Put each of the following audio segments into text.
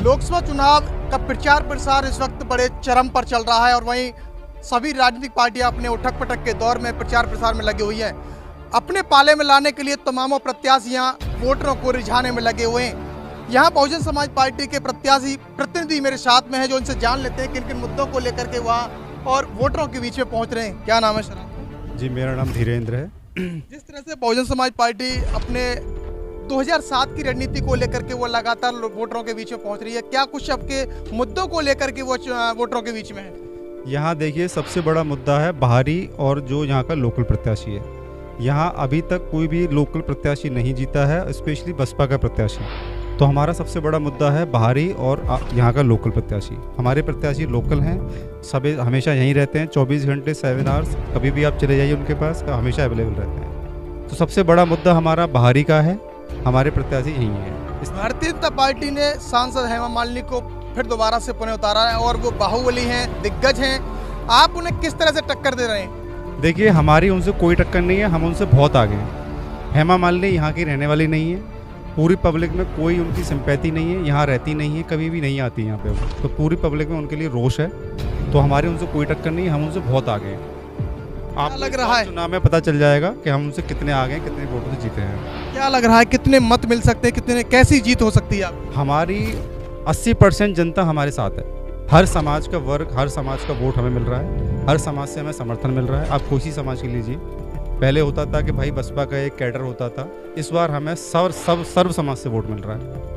लोकसभा चुनाव का प्रचार प्रसार इस वक्त बड़े चरम पर चल रहा है और वहीं सभी राजनीतिक पार्टियां अपने उठक पटक के दौर में प्रचार प्रसार में लगी हुई हैं। अपने पाले में लाने के लिए तमामों प्रत्याशियां वोटरों को रिझाने में लगे हुए हैं। यहाँ बहुजन समाज पार्टी के प्रत्याशी प्रतिनिधि मेरे साथ में है, जो इनसे जान लेते हैं किन किन मुद्दों को लेकर के वहाँ और वोटरों के बीच में पहुँच रहे हैं। क्या नाम है सर? जी, मेरा नाम धीरेन्द्र है। जिस तरह से बहुजन समाज पार्टी अपने 2007 की रणनीति को लेकर के वो लगातार वोटरों के बीच में पहुंच रही है, क्या कुछ आपके मुद्दों को लेकर के वो वोटरों के बीच में है? यहाँ देखिए, सबसे बड़ा मुद्दा है बाहरी और जो यहाँ का लोकल प्रत्याशी है। यहाँ अभी तक कोई भी लोकल प्रत्याशी नहीं जीता है, स्पेशली बसपा का प्रत्याशी। तो हमारा सबसे बड़ा मुद्दा है बाहरी और यहाँ का लोकल प्रत्याशी। हमारे प्रत्याशी लोकल हैं, सभी हमेशा यहीं रहते हैं, 24 घंटे 7 आवर्स, कभी भी आप चले जाइए उनके पास, हमेशा अवेलेबल रहते हैं। तो सबसे बड़ा मुद्दा हमारा बाहरी का है, हमारे प्रत्याशी यही है। भारतीय जनता पार्टी ने सांसद हेमा मालिनी को फिर दोबारा से पुनः उतारा है और वो बाहुबली हैं, दिग्गज हैं। आप उन्हें किस तरह से टक्कर दे रहे हैं? देखिए, हमारी उनसे कोई टक्कर नहीं है, हम उनसे बहुत आगे हैं। हेमा मालिनी यहाँ की रहने वाली नहीं है, पूरी पब्लिक में कोई उनकी सिंपैथी नहीं है, यहाँ रहती नहीं है, कभी भी नहीं आती यहाँ पे। तो पूरी पब्लिक में उनके लिए रोष है, तो हमारी उनसे कोई टक्कर नहीं है, हम उनसे बहुत आगे हैं। आप लग रहा है चुनाव में पता चल जाएगा कि हम उनसे कितने आगे हैं, कितने वोटों से जीते हैं। क्या लग रहा है कितने मत मिल सकते हैं, कितने कैसी जीत हो सकती है? हमारी 80% जनता हमारे साथ है। हर समाज का वर्ग, हर समाज का वोट हमें मिल रहा है, हर समाज से हमें समर्थन मिल रहा है। आप कोई सी समाज के लीजिए, पहले होता था कि भाई बसपा का एक कैडर होता था, इस बार हमें सर्व समाज से वोट मिल रहा है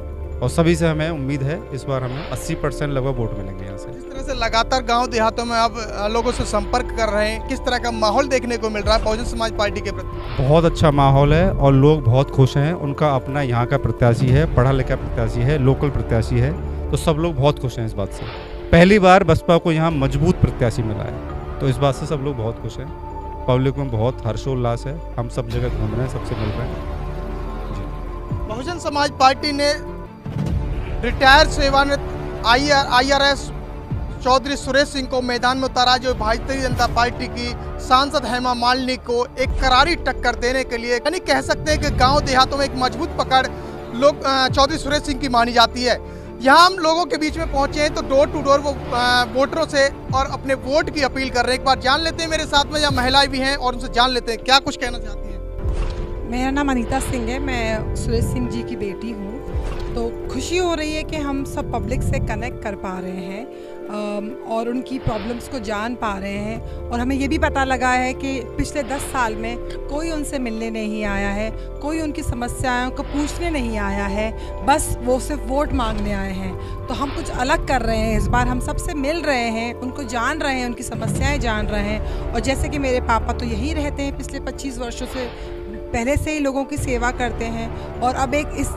और सभी से हमें उम्मीद है इस बार हमें 80% लगभग वोट मिलेंगे यहाँ से। जिस तरह से लगातार गांव देहातों में आप लोगों से संपर्क कर रहे हैं, किस तरह का माहौल देखने को मिल रहा है बहुजन समाज पार्टी के प्रति? बहुत अच्छा माहौल है और लोग बहुत खुश हैं। उनका अपना यहाँ का प्रत्याशी है, पढ़ा लिखा प्रत्याशी है, लोकल प्रत्याशी है, तो सब लोग बहुत खुश हैं इस बात से। पहली बार बसपा को यहाँ मजबूत प्रत्याशी मिला है, तो इस बात से सब लोग बहुत खुश हैं। पब्लिक में बहुत हर्षोल्लास है, हम सब जगह घूम रहे हैं, सबसे मिल रहे हैं जी। बहुजन समाज पार्टी ने रिटायर्ड सेवानिवृत्त IRS चौधरी सुरेश सिंह को मैदान में उतारा, जो भारतीय जनता पार्टी की सांसद हेमा मालिनी को एक करारी टक्कर देने के लिए, यानी कह सकते हैं कि गांव देहातों में एक मजबूत पकड़ लोग चौधरी सुरेश सिंह की मानी जाती है। यहाँ हम लोगों के बीच में पहुंचे हैं, तो डोर टू डोर वो वोटरों से और अपने वोट की अपील कर रहे हैं। एक बार जान लेते हैं, मेरे साथ में यहाँ महिलाएं भी हैं और उनसे जान लेते हैं क्या कुछ कहना चाहती हैं। मेरा नाम अनीता सिंह है, मैं सुरेश सिंह जी की बेटी हूँ। तो खुशी हो रही है कि हम सब पब्लिक से कनेक्ट कर पा रहे हैं और उनकी प्रॉब्लम्स को जान पा रहे हैं। और हमें ये भी पता लगा है कि पिछले 10 साल में कोई उनसे मिलने नहीं आया है, कोई उनकी समस्याओं को पूछने नहीं आया है, बस वो सिर्फ वोट मांगने आए हैं। तो हम कुछ अलग कर रहे हैं, इस बार हम सबसे मिल रहे हैं, उनको जान रहे हैं, उनकी समस्याएं जान रहे हैं। और जैसे कि मेरे पापा तो यहीं रहते हैं, पिछले 25 वर्षों से पहले से ही लोगों की सेवा करते हैं और अब एक इस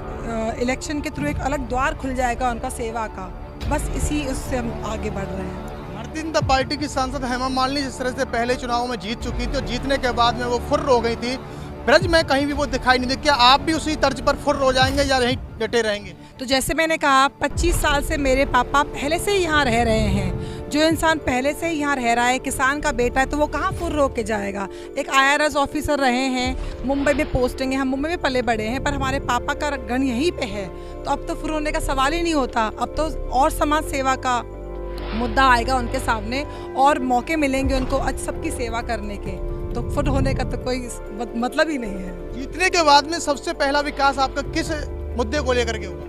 इलेक्शन के थ्रू एक अलग द्वार खुल जाएगा उनका सेवा का, बस इसी उससे हम आगे बढ़ रहे हैं। भारतीय जनता पार्टी की सांसद हेमा मालिनी जिस तरह से पहले चुनावों में जीत चुकी थी और जीतने के बाद में वो फुर्र हो गई थी, ब्रज में कहीं भी वो दिखाई नहीं दी। क्या आप भी उसी तर्ज पर फुर्र हो जाएंगे या यहीं डटे रहेंगे? तो जैसे मैंने कहा, 25 साल से मेरे पापा पहले से ही यहाँ रह रहे हैं। जो इंसान पहले से ही यहाँ रह रहा है, किसान का बेटा है, तो वो कहाँ फुर्र होके जाएगा? एक IRS ऑफिसर रहे हैं, मुंबई में पोस्टिंग है, हम मुंबई में पले बड़े हैं, पर हमारे पापा का गण यहीं पे है, तो अब तो फुर्र होने का सवाल ही नहीं होता। अब तो और समाज सेवा का मुद्दा आएगा उनके सामने और मौके मिलेंगे उनको आज सबकी सेवा करने के, तो फुर्र होने का तो कोई मतलब ही नहीं है। जीतने के बाद में सबसे पहला विकास आपका किस मुद्दे को लेकर के होगा?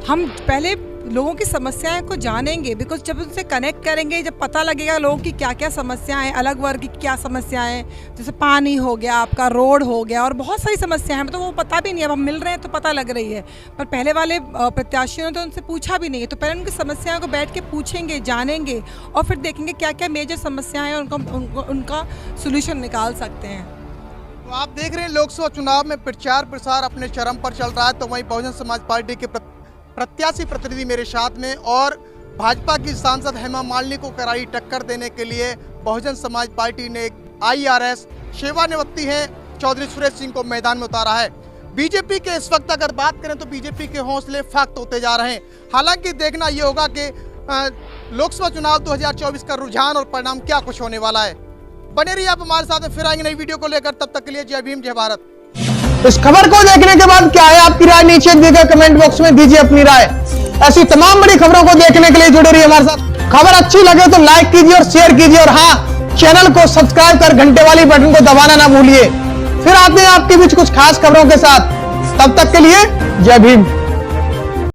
हम पहले लोगों की समस्याएं को जानेंगे, बिकॉज जब उनसे कनेक्ट करेंगे, जब पता लगेगा लोगों की क्या क्या समस्याएं हैं, अलग वर्ग की क्या समस्याएं, जैसे पानी हो गया, आपका रोड हो गया और बहुत सारी समस्याएं हैं, तो वो पता भी नहीं है। अब हम मिल रहे हैं तो पता लग रही है, पर पहले वाले प्रत्याशियों ने तो उनसे पूछा भी नहीं है। तो पहले उनकी समस्याओं को बैठ के पूछेंगे, जानेंगे और फिर देखेंगे क्या क्या मेजर समस्याएँ हैं, उनका सोल्यूशन निकाल सकते हैं। तो आप देख रहे हैं लोकसभा चुनाव में प्रचार प्रसार अपने चरम पर चल रहा है, तो वहीं बहुजन समाज पार्टी के प्रत्याशी प्रतिनिधि मेरे साथ में और भाजपा की सांसद हेमा मालिनी को करारी टक्कर देने के लिए बहुजन समाज पार्टी ने IRS सेवानिवृत्ति है चौधरी सुरेश सिंह को मैदान में उतारा है। बीजेपी के इस वक्त अगर बात करें तो बीजेपी के हौसले फख्त होते जा रहे हैं। हालांकि देखना ये होगा कि लोकसभा चुनाव 2024 का रुझान और परिणाम क्या कुछ होने वाला है। बने रहिए आप हमारे साथ, फिर आएंगे नई वीडियो को लेकर। तब तक के लिए जय भीम, जय भारत। इस खबर को देखने के बाद क्या है आपकी राय? नीचे दिए गए कमेंट बॉक्स में दीजिए अपनी राय। ऐसी तमाम बड़ी खबरों को देखने के लिए जुड़े रहिए हमारे साथ। खबर अच्छी लगे तो लाइक कीजिए और शेयर कीजिए, और हाँ, चैनल को सब्सक्राइब कर घंटे वाली बटन को दबाना ना भूलिए। फिर आते हैं आपके बीच कुछ खास खबरों के साथ। तब तक के लिए जय भीम।